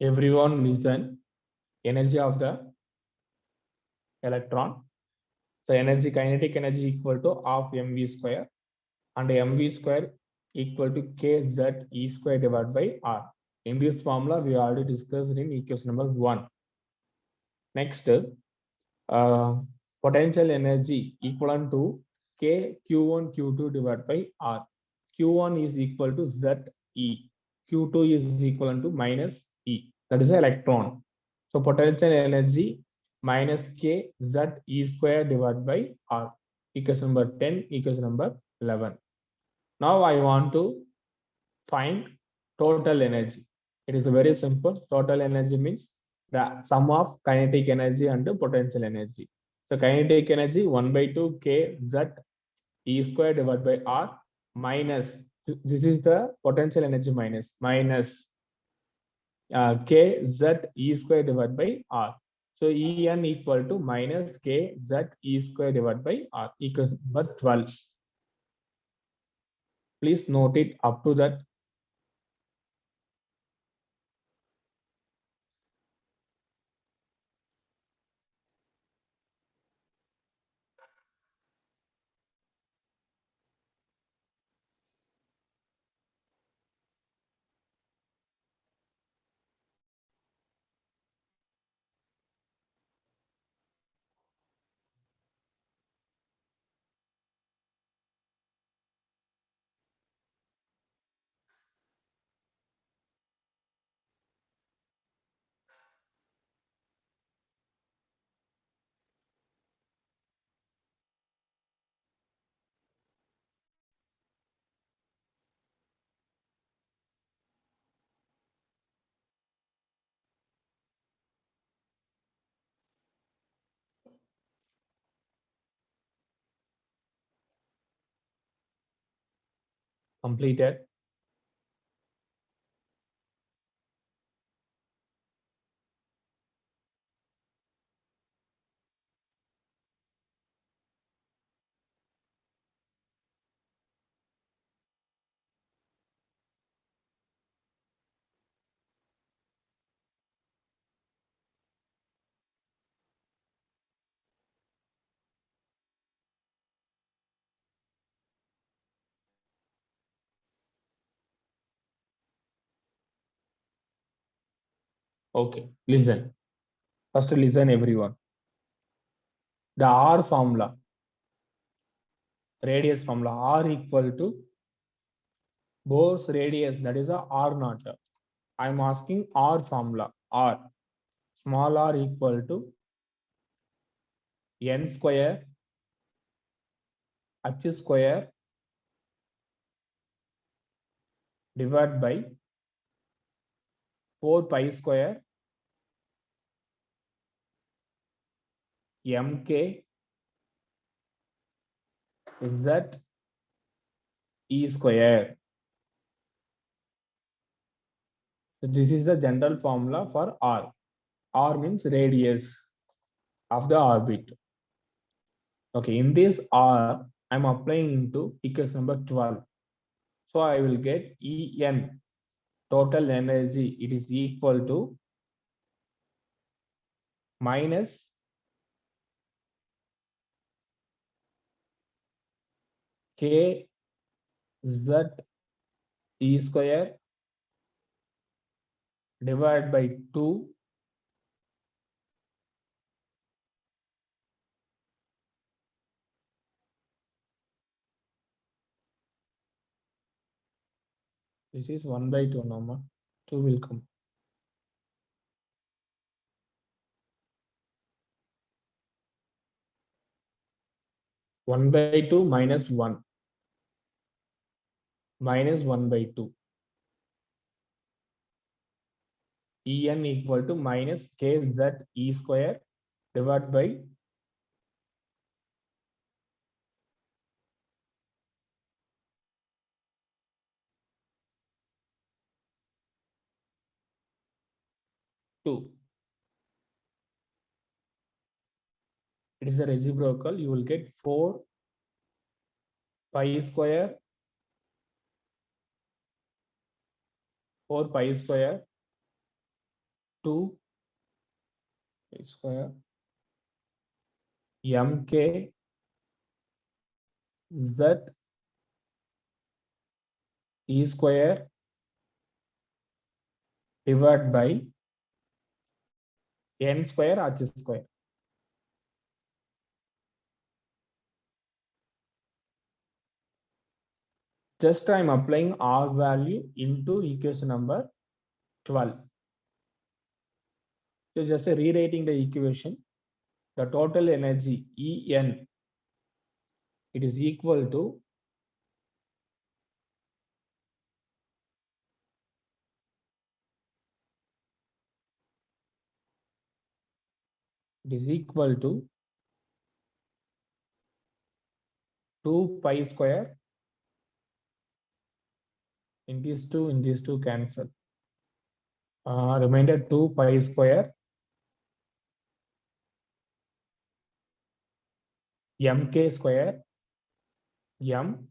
Everyone listen. Energy of the electron. So energy, kinetic energy equal to half mv square, and mv square equal to kz e square divided by r. In this formula, we already discussed in equation number 1. Next, potential energy equivalent to k q1 q2 divided by r. q1 is equal to z e. q2 is equivalent to minus e. That is electron. So potential energy minus k z e square divided by r. Equation number 10, equation number 11. Now I want to find total energy. It is very simple. Total energy means the sum of kinetic energy and potential energy. So kinetic energy 1 by 2 k z e square divided by r minus, this is the potential energy minus k z e square divided by r. So En equal to minus k z e square divided by r equals number 12. Please note it up to that. Completed. Okay, listen. First, listen everyone. The R formula, radius formula, R equal to Bohr's radius, that is a R naught. I am asking R formula, R. Small r equal to n square, h square divided by 4 pi square mk z e square. So this is the general formula for R. R means radius of the orbit. Okay, in this R, I'm applying into equation number 12. So I will get En, total energy, it is equal to minus k z e square divided by 2 this is 1 by 2 number 2 will come 1 by 2 minus 1 minus 1 by 2 En equal to minus kz e square divided by 2. It is a reciprocal. You will get 4 pi square 4 pi square 2 square mk z e square divided by n square h square. Just I'm applying R value into equation number 12. So just rewriting the equation, the total energy En, it is equal to it is equal to 2 pi square in these two cancel. Remainder 2 pi square mk square m.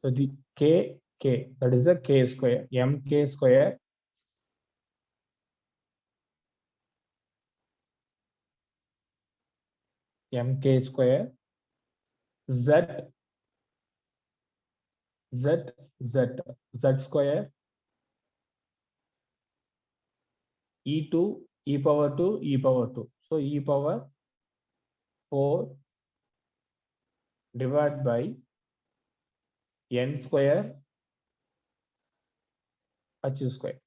So the k that is a k square mk square mk square z z z z square e2 e power 2 e power 2. So e power 4 divided by n square h square.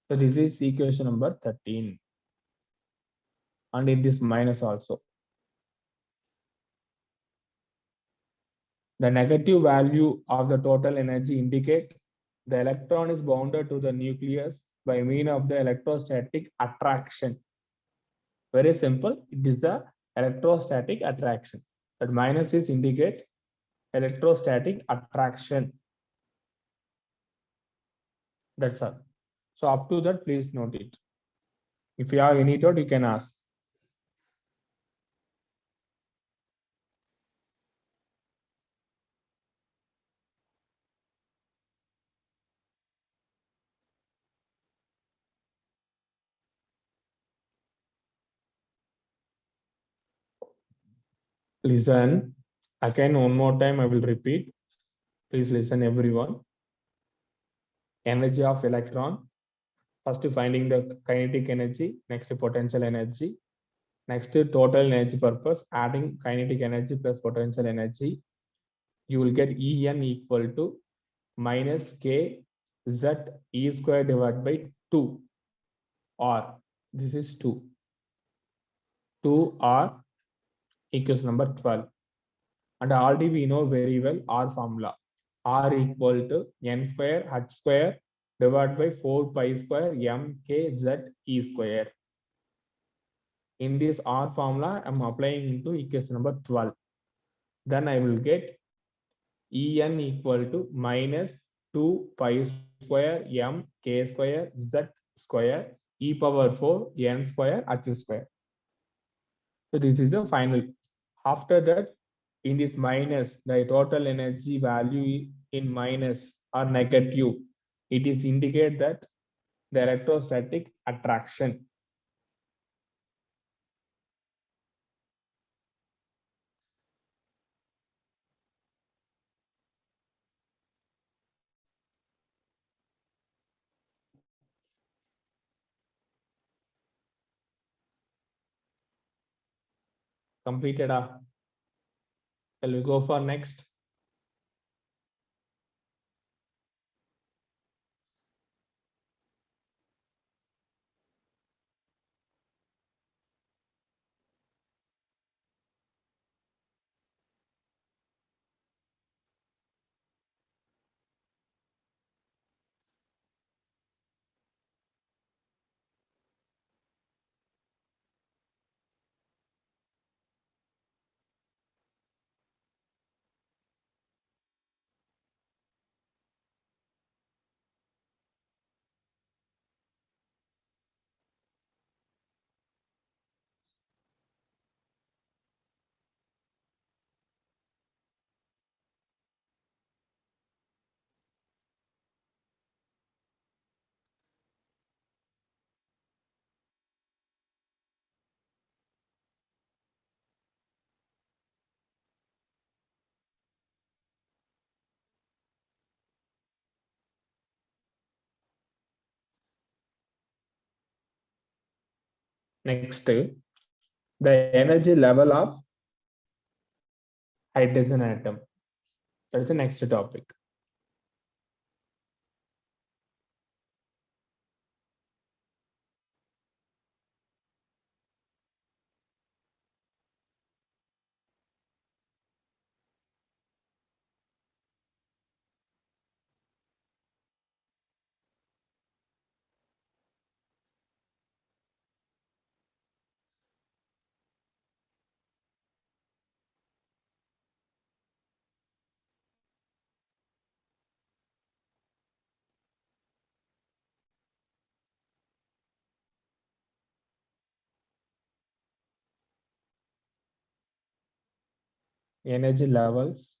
So this is equation number 13. And in this minus also. The negative value of the total energy indicate the electron is bounded to the nucleus by means of the electrostatic attraction. Very simple. It is the electrostatic attraction. That minus is indicate electrostatic attraction. That's all. So up to that, please note it. If you have any doubt, you can ask. Listen. Again, one more time, I will repeat. Please listen, everyone. Energy of electron. First, finding the kinetic energy. Next, potential energy. Next, total energy purpose. Adding kinetic energy plus potential energy. You will get En equal to minus k z e square divided by 2 r. This is 2. 2 r equals number 12. And already we know very well R formula. R equal to n square h square divided by 4 pi square m k z e square. In this R formula, I'm applying into equation number 12. Then I will get En equal to minus 2 pi square m k square z square e power 4 n square h square. So this is the final. After that, in this minus, the total energy value in minus or negative, it is indicate that the electrostatic attraction. Completed. Shall we go for next? Next, the energy level of hydrogen atom. That's the next topic. Energy levels,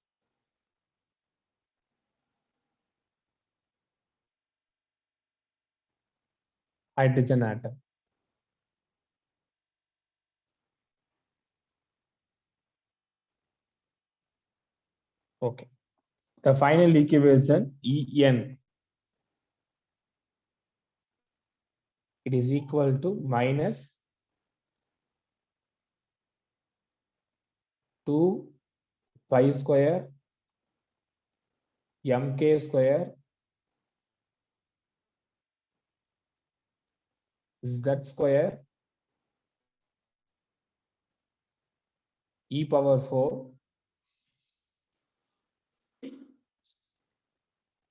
hydrogen atom. Okay. The final equation En, it is equal to minus 2 pi square mk square z square e power 4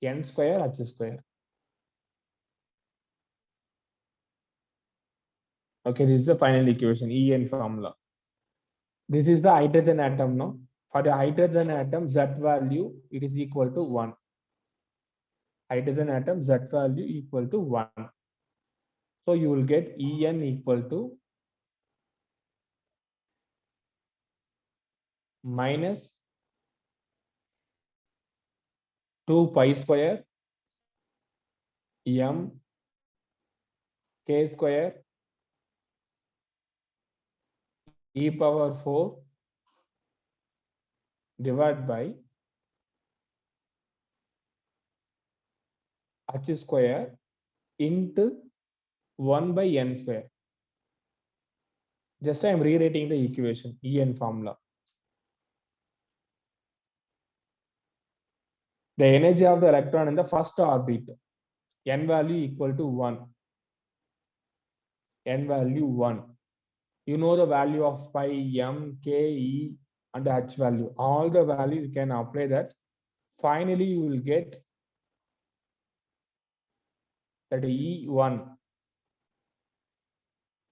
n square h square. Okay, this is the final equation, En formula. This is the hydrogen atom, no? For the hydrogen atom, Z value, it is equal to 1. Hydrogen atom, Z value equal to 1. So you will get En equal to minus 2 pi square m k square e power 4 divided by h square into 1 by n square. Just I am rewriting the equation, En formula. The energy of the electron in the first orbit, n value equal to 1. N value 1. You know the value of pi, m, k, e, and h value. All the value you can apply that. Finally, you will get that E1,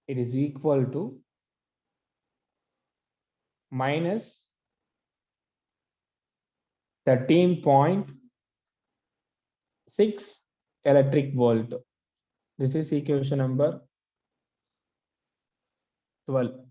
it is equal to minus 13.6 electric volt. This is equation number 12.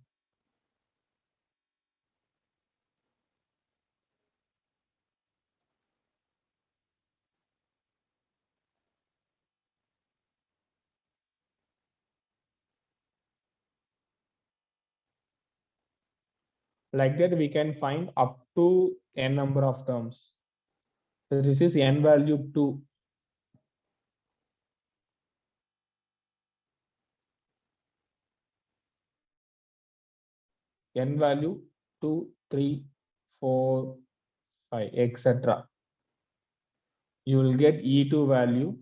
Like that, we can find up to n number of terms. So this is n value 2. N value 2, 3, 4, 5, etc. You will get E2 value.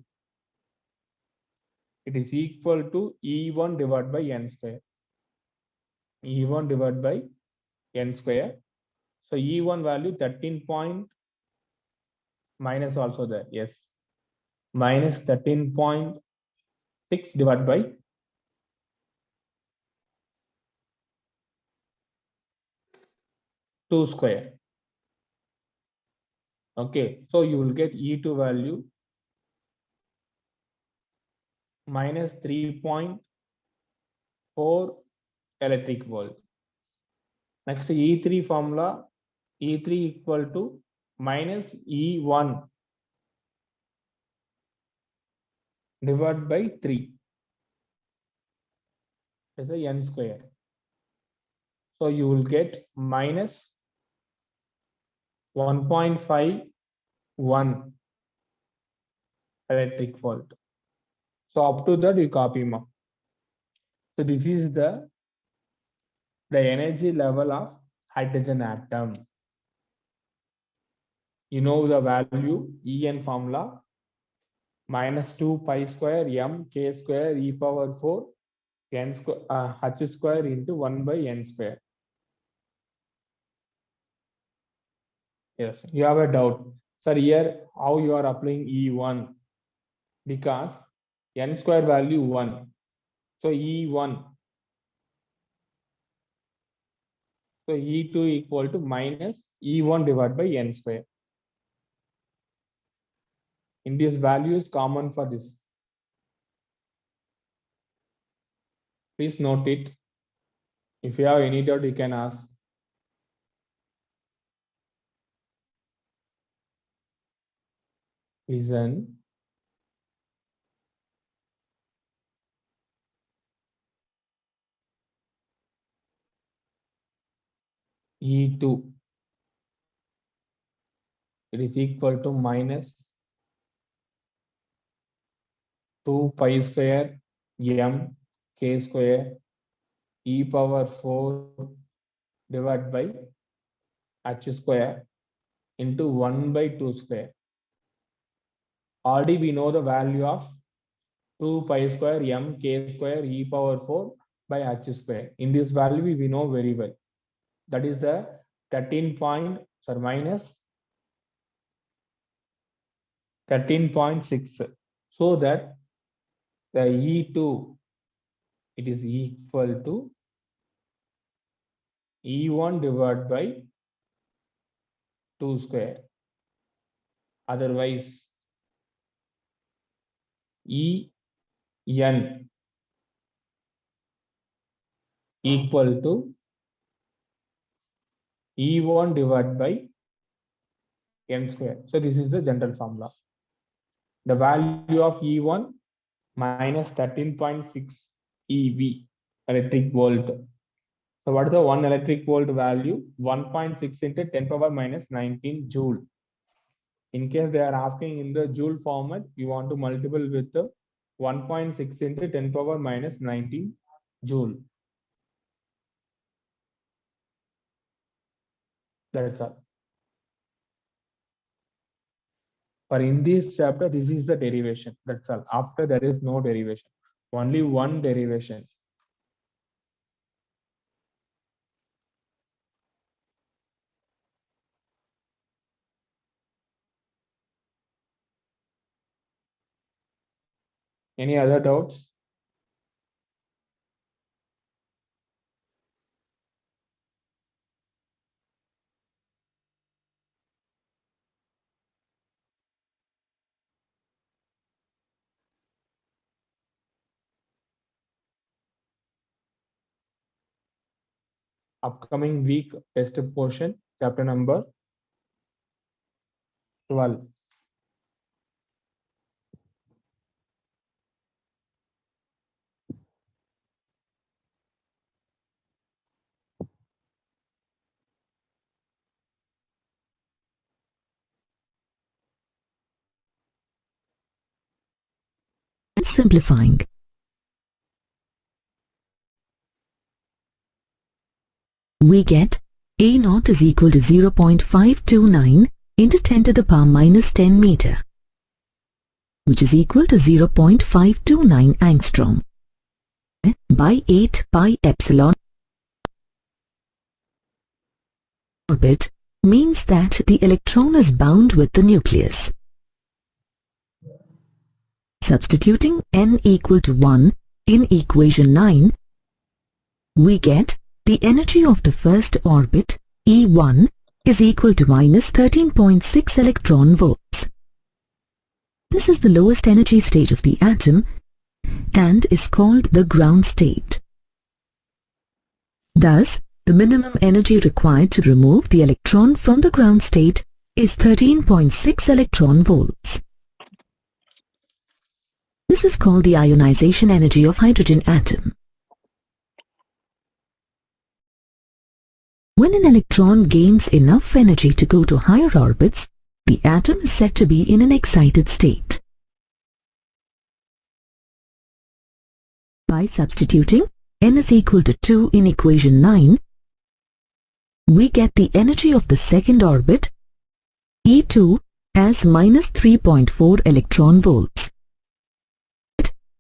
It is equal to E1 divided by n square. E1 divided by n square. So E1 value 13 point minus also there. Yes. Minus 13.6 divided by 2 square. Okay. So you will get E2 value minus 3.4 electric volt. Next E3 formula, E3 equal to minus E1 divided by 3 is a n square. So you will get minus 1.51 electric volt. So up to that you copy ma. So this is the energy level of hydrogen atom. You know the value En formula, minus 2 pi square m k square e power 4 n square h square into 1 by n square. Yes, you have a doubt. Sir, here how you are applying E1? Because n square value 1. So E1. So E2 equal to minus E1 divided by n square. In this value is common for this. Please note it. If you have any doubt, you can ask. Listen. E2, it is equal to minus 2 pi square m k square e power 4 divided by h square into 1 by 2 square. Already we know the value of 2 pi square m k square e power 4 by h square. In this value we know very well. That is the 13 point, sorry, minus 13.6. So that the E2, it is equal to E1 divided by 2 square. Otherwise, En equal to E1 divided by n square. So this is the general formula. The value of E1 minus 13.6 EV, electric volt. So what is the 1 electric volt value? 1.6 into 10 power minus 19 joule. In case they are asking in the joule format, you want to multiple with the 1.6 into 10 power minus 19 joule. That's all. For in this chapter, this is the derivation. That's all. After there is no derivation. Only one derivation. Any other doubts? Upcoming week test portion, chapter number 12. Simplifying. We get A naught is equal to 0.529 into 10 to the power minus 10 meter, which is equal to 0.529 angstrom by 8 pi epsilon. Orbit means that the electron is bound with the nucleus. Substituting n equal to 1 in equation 9, we get the energy of the first orbit, E1, is equal to minus 13.6 electron volts. This is the lowest energy state of the atom and is called the ground state. Thus, the minimum energy required to remove the electron from the ground state is 13.6 electron volts. This is called the ionization energy of hydrogen atom. When an electron gains enough energy to go to higher orbits, the atom is said to be in an excited state. By substituting n is equal to 2 in equation 9, we get the energy of the second orbit, E2, as minus 3.4 electron volts.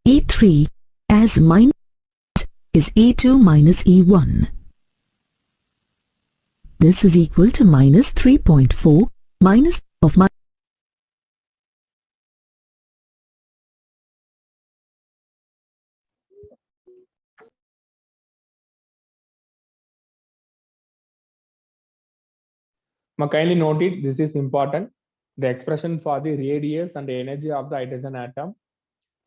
E3 as minus is E2 minus E1. This is equal to minus 3.4 minus of my Kindly note it, this is important. The expression for the radius and the energy of the hydrogen atom.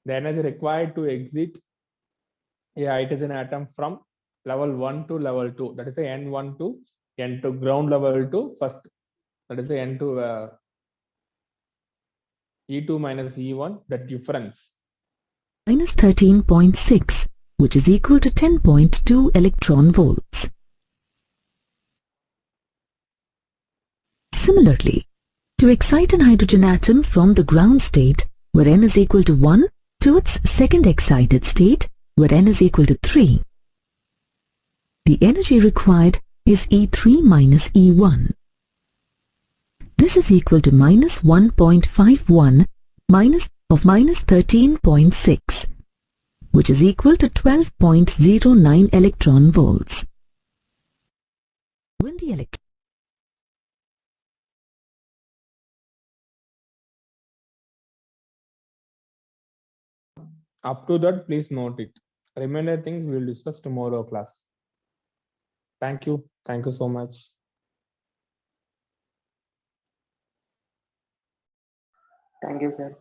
The energy required to exit a hydrogen atom from level 1 to level 2. That is the N1 to N2, ground level to first. That is the N2, E2 minus E1, the difference. minus 13.6, which is equal to 10.2 electron volts. Similarly, to excite an hydrogen atom from the ground state, where n is equal to 1, to its second excited state, where n is equal to 3, the energy required is E3 minus E1. This is equal to minus 1.51 minus 13.6, which is equal to 12.09 electron volts. When the electron Up to that, please note it. Remainder things we will discuss tomorrow class. Thank you. Thank you so much. Thank you, sir.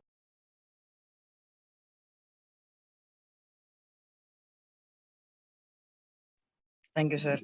Thank you, sir.